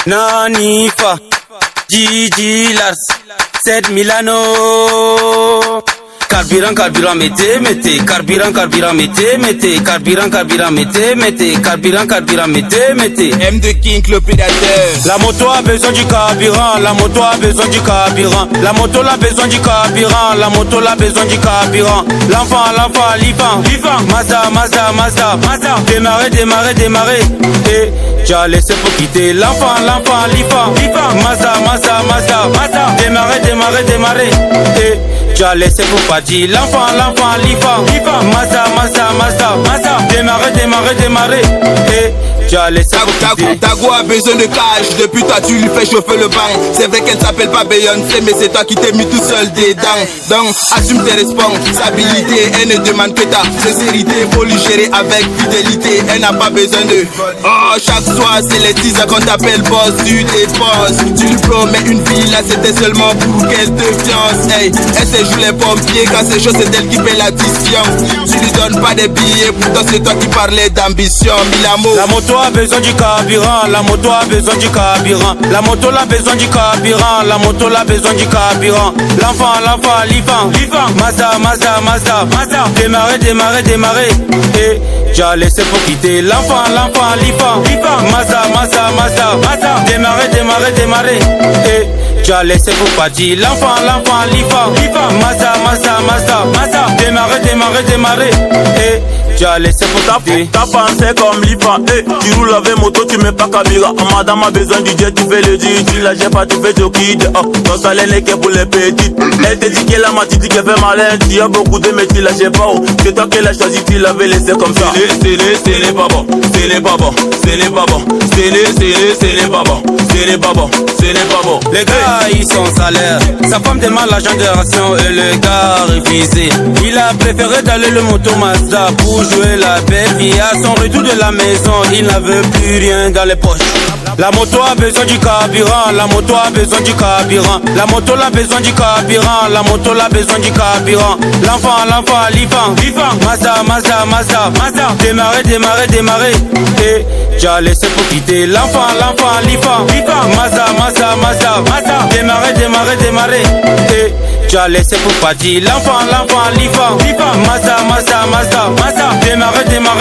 Nanifa, Gigi Lars, 7 Milano. Carburant, carburant, mettez, carburant, carburant, mettez, carburant, carburant, mettez, carburant, carburant, mettez. M2 King, le prédateur. La moto a besoin du carburant, la moto a besoin du carburant, la moto a besoin du carburant, la moto a besoin du carburant. L'enfant, l'ifan, Mazda, démarrer, et tu as laissé pour quitter l'enfant, l'ifan, Mazda, démarrer, et tu as laissé pour partir l'enfant, l'ifan, Mazda, démarrer, et tu as laissé pour quitter. Tago a besoin de cash, depuis toi tu lui fais chauffer le bain. C'est vrai qu'elle s'appelle pas Beyoncé, mais c'est toi qui t'es mis tout seul dedans. Donc assume tes responsabilités, elle ne demande que ta sincérité. Faut lui gérer avec fidélité, elle n'a pas besoin de oh, chaque soir c'est les teasers qu'on t'appelle boss, tu déposes. Tu lui promets une vie, là c'était seulement pour qu'elle te fiance. Hey, elle se joue les pompiers, quand c'est chaud c'est elle qui paie l'addition. Tu lui donnes pas des billets, pourtant c'est toi qui parlais d'ambition. Milamo. La moto a besoin du carburant, la moto a besoin du carburant, la moto a besoin du carburant, la moto a besoin du carburant. L'enfant, l'ifan, Mazda, démarrer, et tu as laissé pour quitter l'enfant, l'ifan, Mazda, démarrer, et tu as laissé pour partir l'enfant, l'ifan, Mazda, démarrer, et tu as laissé pour taper. T'as pensé comme l'IFA, tu roules avec moto, tu mets pas Kabira. Madame a besoin du jet, tu fais le dit. Tu la gères pas, tu fais du kid. Ton salaire n'est que pour les petites. Elle te dit qu'elle a ma titi, qu'elle fait malin. Tu as beaucoup de mais tu la gères pas. C'est toi qui l'as choisi, tu l'avais laissé comme ça. C'est pas bon, c'est pas bon, c'est pas bon. C'est pas bon, c'est pas bon, c'est pas bon. Les gars, ils sont salaire. Sa femme demande l'argent de ration et le gars refusé. Il a préféré d'aller le moto Mazda pour jouer la belle vie. À son retour de la maison, il n'avait plus rien dans les poches. La moto a besoin du carburant, la moto a besoin du carburant, la moto a besoin du carburant, la moto a besoin du carburant. L'enfant, l'ifan, Mazda, démarrer, et tu as laissé pour quitter l'enfant, l'ifan, Mazda, démarrer, et tu as laissé pour partir l'enfant, l'ifan, Mazda,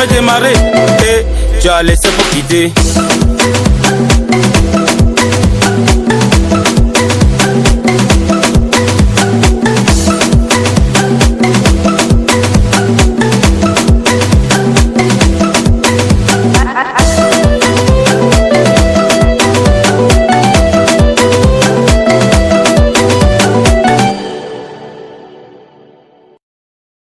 démarrer, et tu as laissé pour quitter.